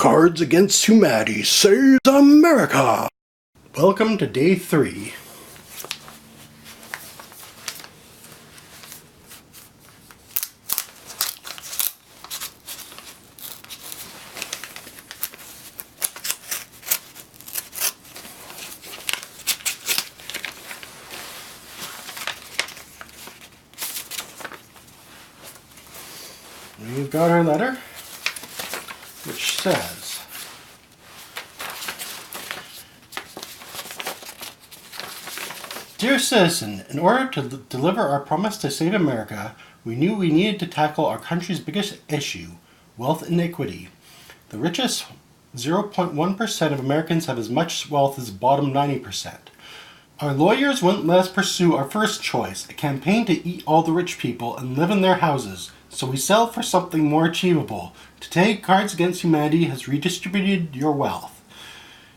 Cards Against Humanity Saves America! Welcome to Day 3. We've got our letter, which says, Dear Citizen, in order to deliver our promise to save America, we knew we needed to tackle our country's biggest issue, wealth inequity. The richest 0.1% of Americans have as much wealth as the bottom 90%. Our lawyers wouldn't let us pursue our first choice, a campaign to eat all the rich people and live in their houses, so we settled for something more achievable. Today, Cards Against Humanity has redistributed your wealth.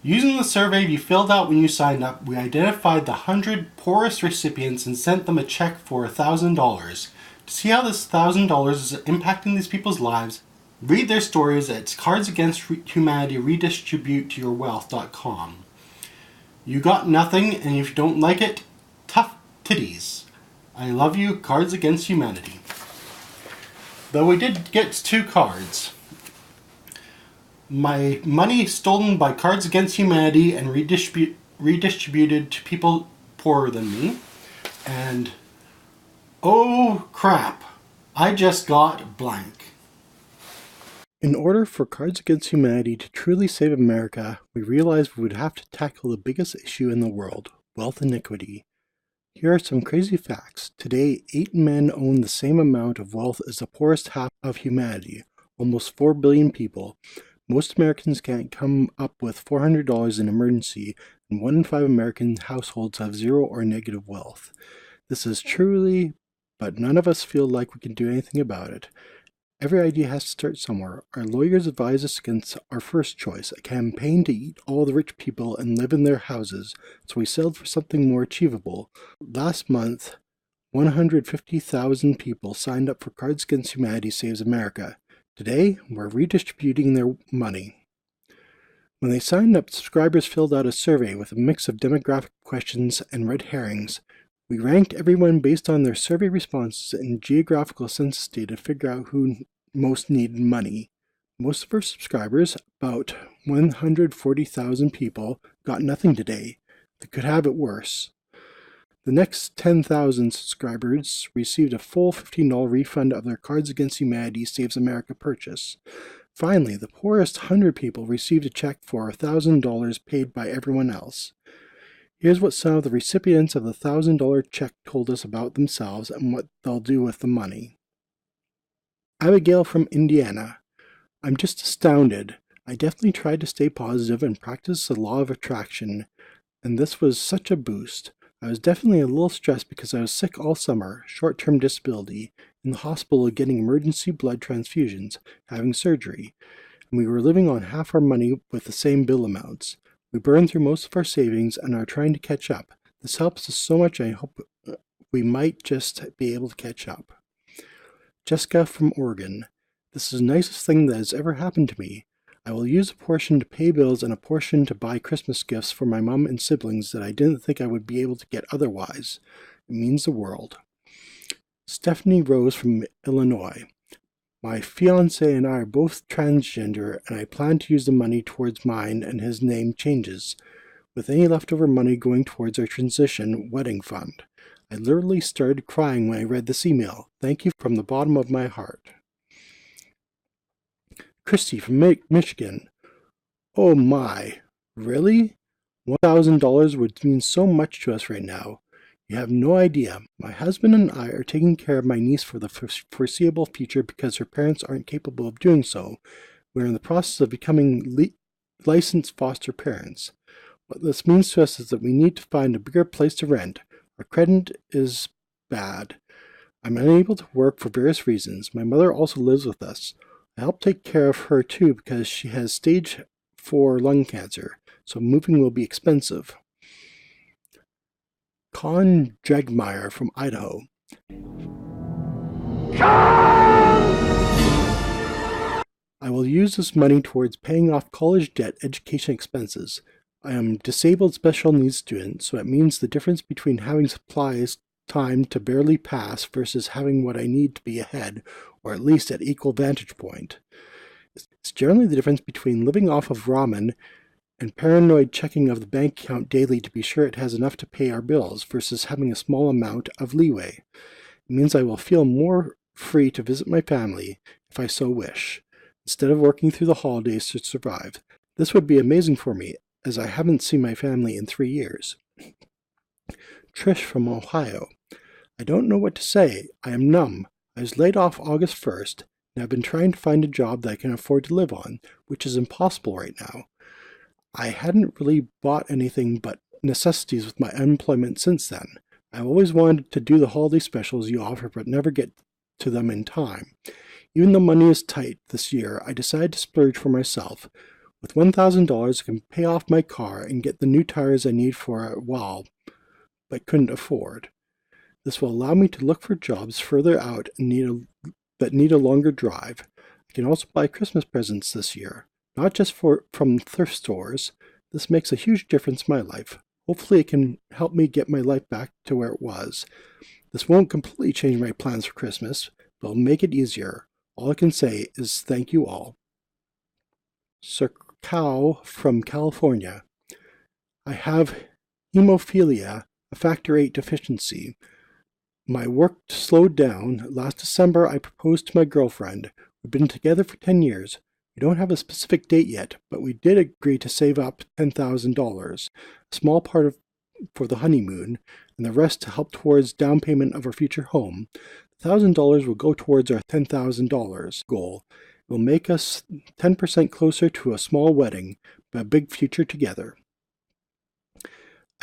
Using the survey you filled out when you signed up, we identified the 100 poorest recipients and sent them a check for $1,000. To see how this $1,000 is impacting these people's lives, read their stories at Cards Against Humanity Redistribute.com. You got nothing, and if you don't like it, tough titties. I love you, Cards Against Humanity. Though we did get 2 cards. My money stolen by Cards Against Humanity and redistributed to people poorer than me. And, oh crap, I just got blank. In order for Cards Against Humanity to truly save America, we realized we would have to tackle the biggest issue in the world, wealth inequity. Here are some crazy facts. Today, 8 men own the same amount of wealth as the poorest half of humanity, almost 4 billion people. Most Americans can't come up with $400 in emergency, and 1 in 5 American households have zero or negative wealth. This is truly, but none of us feel like we can do anything about it. Every idea has to start somewhere. Our lawyers advise us against our first choice, a campaign to eat all the rich people and live in their houses, so we settled for something more achievable. Last month, 150,000 people signed up for Cards Against Humanity Saves America. Today, we're redistributing their money. When they signed up, subscribers filled out a survey with a mix of demographic questions and red herrings. We ranked everyone based on their survey responses and geographical census data to figure out who most needed money. Most of our subscribers, about 140,000 people, got nothing today. They could have it worse. The next 10,000 subscribers received a full $15 refund of their Cards Against Humanity Saves America purchase. Finally, the poorest 100 people received a check for $1,000 paid by everyone else. Here's what some of the recipients of the $1,000 check told us about themselves and what they'll do with the money. Abigail from Indiana. I'm just astounded. I definitely tried to stay positive and practice the law of attraction, and this was such a boost. I was definitely a little stressed because I was sick all summer, short-term disability, in the hospital getting emergency blood transfusions, having surgery, and we were living on half our money with the same bill amounts. We burned through most of our savings and are trying to catch up. This helps us so much I hope we might just be able to catch up. Jessica from Oregon. This is the nicest thing that has ever happened to me. I will use a portion to pay bills and a portion to buy Christmas gifts for my mom and siblings that I didn't think I would be able to get otherwise. It means the world. Stephanie Rose from Illinois. My fiancé and I are both transgender, and I plan to use the money towards mine and his name changes, with any leftover money going towards our transition wedding fund. I literally started crying when I read this email. Thank you from the bottom of my heart. Christy from Michigan. Oh my, really? $1,000 would mean so much to us right now. You have no idea. My husband and I are taking care of my niece for the foreseeable future because her parents aren't capable of doing so. We're in the process of becoming licensed foster parents. What this means to us is that we need to find a bigger place to rent. Our credit is bad. I'm unable to work for various reasons. My mother also lives with us. I help take care of her too because she has stage 4 lung cancer, so moving will be expensive. Con Dregmeyer from Idaho. I will use use this money towards paying off college debt education expenses. I am a disabled special needs student, so it means the difference between having supplies time to barely pass versus having what I need to be ahead, or at least at equal vantage point. It's generally the difference between living off of ramen and paranoid checking of the bank account daily to be sure it has enough to pay our bills versus having a small amount of leeway. It means I will feel more free to visit my family if I so wish, instead of working through the holidays to survive. This would be amazing for me, as I haven't seen my family in 3 years. Trish from Ohio. I don't know what to say. I am numb. I was laid off August 1st, and I've been trying to find a job that I can afford to live on, which is impossible right now. I hadn't really bought anything but necessities with my unemployment since then. I've always wanted to do the holiday specials you offer, but never get to them in time. Even though money is tight this year, I decided to splurge for myself. With $1,000, I can pay off my car and get the new tires I need for a while, but couldn't afford. This will allow me to look for jobs further out and that need a longer drive. I can also buy Christmas presents this year, not just from thrift stores. This makes a huge difference in my life. Hopefully it can help me get my life back to where it was. This won't completely change my plans for Christmas, but it'll make it easier. All I can say is thank you all. Sir Cow from California. I have hemophilia, a factor VIII deficiency. My work slowed down. Last December, I proposed to my girlfriend. We've been together for 10 years. We don't have a specific date yet, but we did agree to save up $10,000, a small part for the honeymoon, and the rest to help towards down payment of our future home. The $1,000 will go towards our $10,000 goal. It will make us 10% closer to a small wedding, but a big future together.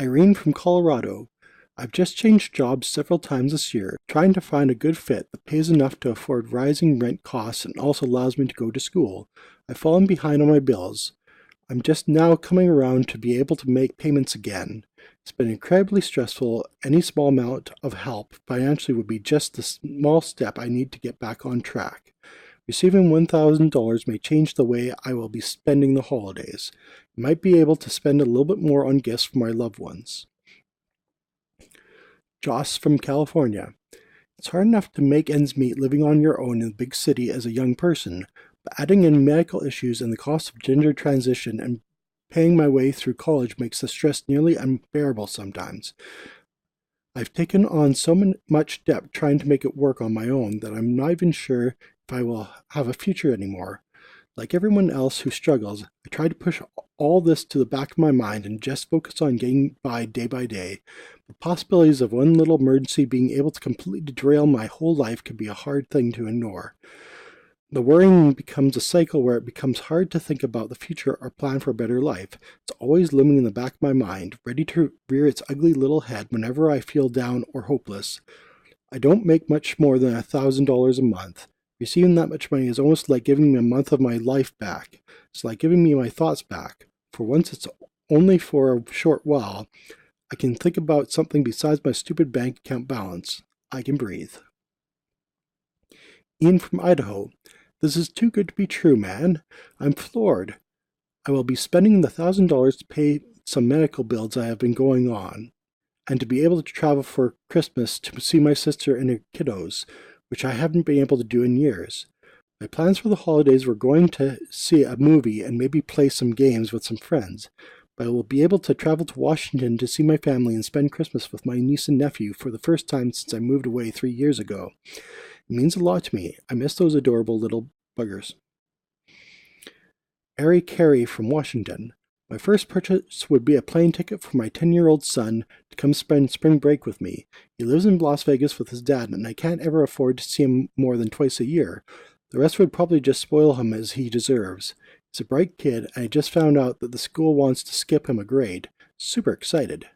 Irene from Colorado. I've just changed jobs several times this year, trying to find a good fit that pays enough to afford rising rent costs and also allows me to go to school. I've fallen behind on my bills. I'm just now coming around to be able to make payments again. It's been incredibly stressful. Any small amount of help financially would be just the small step I need to get back on track. Receiving $1,000 may change the way I will be spending the holidays. I might be able to spend a little bit more on gifts for my loved ones. Joss from California. It's hard enough to make ends meet living on your own in a big city as a young person, but adding in medical issues and the cost of gender transition and paying my way through college makes the stress nearly unbearable sometimes. I've taken on so much debt trying to make it work on my own that I'm not even sure if I will have a future anymore. Like everyone else who struggles, I try to push all this to the back of my mind and just focus on getting by day. The possibilities of one little emergency being able to completely derail my whole life can be a hard thing to ignore. The worrying becomes a cycle where it becomes hard to think about the future or plan for a better life. It's always looming in the back of my mind, ready to rear its ugly little head whenever I feel down or hopeless. I don't make much more than $1,000 a month. Receiving that much money is almost like giving me a month of my life back. It's like giving me my thoughts back. For once, it's only for a short while. I can think about something besides my stupid bank account balance. I can breathe. Ian from Idaho. This is too good to be true, man. I'm floored. I will be spending the $1,000 to pay some medical bills I have been going on, and to be able to travel for Christmas to see my sister and her kiddos, which I haven't been able to do in years. My plans for the holidays were going to see a movie and maybe play some games with some friends, but I will be able to travel to Washington to see my family and spend Christmas with my niece and nephew for the first time since I moved away 3 years ago. It means a lot to me. I miss those adorable little buggers. Ari Carey from Washington. My first purchase would be a plane ticket for my 10-year-old son to come spend spring break with me. He lives in Las Vegas with his dad, and I can't ever afford to see him more than twice a year. The rest would probably just spoil him as he deserves. He's a bright kid, and I just found out that the school wants to skip him a grade. Super excited.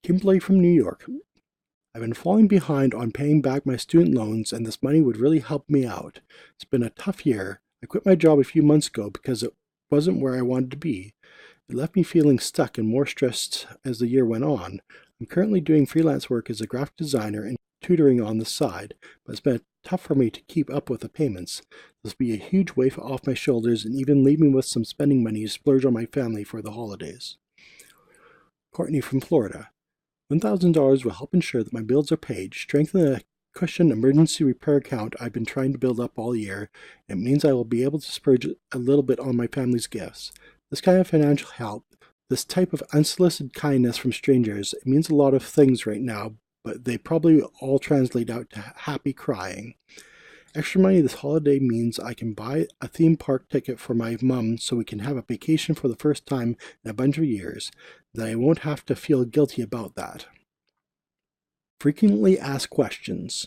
Kimberly from New York. I've been falling behind on paying back my student loans, and this money would really help me out. It's been a tough year. I quit my job a few months ago because it wasn't where I wanted to be. It left me feeling stuck and more stressed as the year went on. I'm currently doing freelance work as a graphic designer and tutoring on the side, but it's been tough for me to keep up with the payments. This will be a huge weight off my shoulders and even leave me with some spending money to splurge on my family for the holidays. Courtney from Florida. $1,000 will help ensure that my bills are paid, strengthen a cushion emergency repair account I've been trying to build up all year, and it means I will be able to splurge a little bit on my family's gifts. This kind of financial help, this type of unsolicited kindness from strangers, it means a lot of things right now, but they probably all translate out to happy crying. Extra money this holiday means I can buy a theme park ticket for my mum so we can have a vacation for the first time in a bunch of years, that I won't have to feel guilty about that. Frequently asked questions.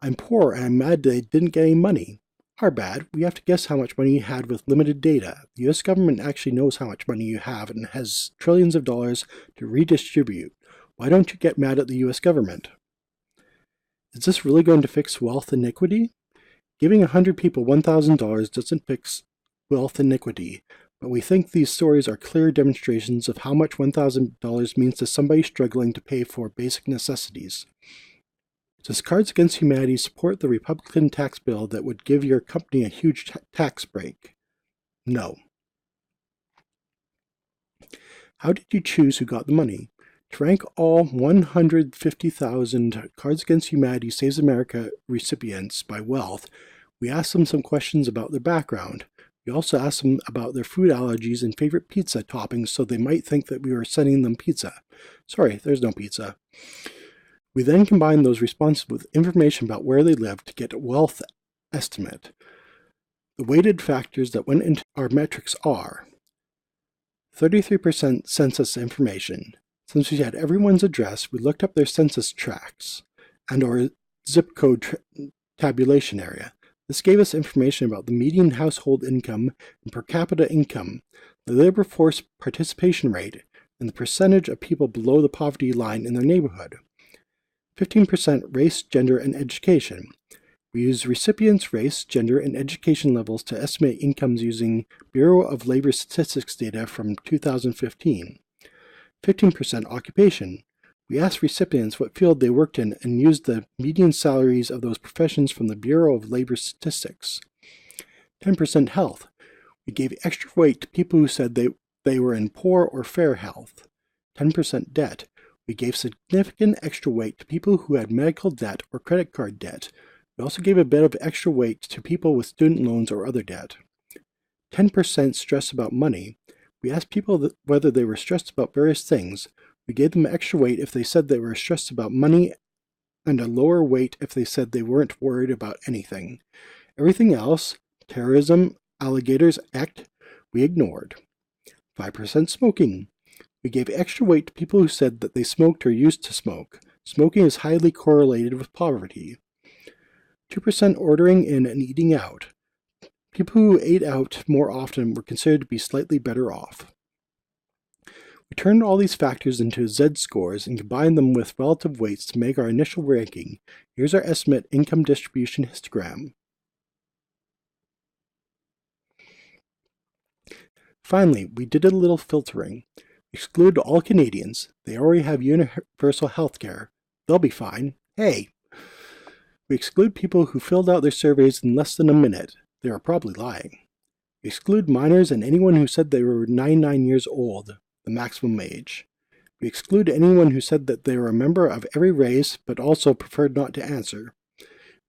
I'm poor and I'm mad they didn't get any money. Our bad. We have to guess how much money you had with limited data. The US government actually knows how much money you have and has trillions of dollars to redistribute. Why don't you get mad at the US government? Is this really going to fix wealth inequity? Giving 100 people $1,000 doesn't fix wealth inequity, but we think these stories are clear demonstrations of how much $1,000 means to somebody struggling to pay for basic necessities. Does Cards Against Humanity support the Republican tax bill that would give your company a huge tax break? No. How did you choose who got the money? To rank all 150,000 Cards Against Humanity Saves America recipients by wealth, we asked them some questions about their background. We also asked them about their food allergies and favorite pizza toppings so they might think that we were sending them pizza. Sorry, there's no pizza. We then combined those responses with information about where they lived to get a wealth estimate. The weighted factors that went into our metrics are 33% census information. Since we had everyone's address, we looked up their census tracts and our zip code tabulation area. This gave us information about the median household income and per capita income, the labor force participation rate, and the percentage of people below the poverty line in their neighborhood. 15% race, gender, and education. We use recipients' race, gender, and education levels to estimate incomes using Bureau of Labor Statistics data from 2015. 15% occupation. We asked recipients what field they worked in and used the median salaries of those professions from the Bureau of Labor Statistics. 10% health. We gave extra weight to people who said they were in poor or fair health. 10% debt. We gave significant extra weight to people who had medical debt or credit card debt. We also gave a bit of extra weight to people with student loans or other debt. 10% stress about money. We asked people whether they were stressed about various things. We gave them extra weight if they said they were stressed about money and a lower weight if they said they weren't worried about anything. Everything else, terrorism, alligators, we ignored. 5% smoking. We gave extra weight to people who said that they smoked or used to smoke. Smoking is highly correlated with poverty. 2% ordering in and eating out. People who ate out more often were considered to be slightly better off. We turned all these factors into Z-scores and combined them with relative weights to make our initial ranking. Here's our estimate income distribution histogram. Finally, we did a little filtering. We excluded all Canadians. They already have universal health care. They'll be fine. Hey! We exclude people who filled out their surveys in less than a minute. They are probably lying. We exclude minors and anyone who said they were 99 years old, the maximum age. We exclude anyone who said that they were a member of every race but also preferred not to answer.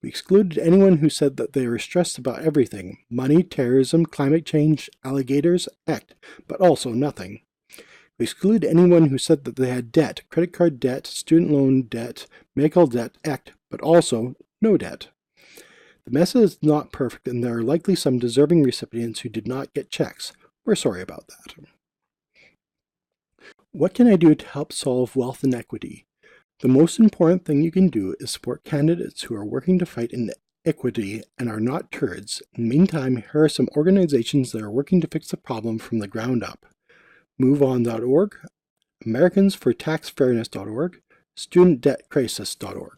We excluded anyone who said that they were stressed about everything, money, terrorism, climate change, alligators, but also nothing. We exclude anyone who said that they had debt, credit card debt, student loan debt, medical debt, but also no debt. The message is not perfect and there are likely some deserving recipients who did not get checks. We're sorry about that. What can I do to help solve wealth inequity? The most important thing you can do is support candidates who are working to fight inequity and are not turds. In the meantime, here are some organizations that are working to fix the problem from the ground up. MoveOn.org, AmericansForTaxFairness.org, StudentDebtCrisis.org.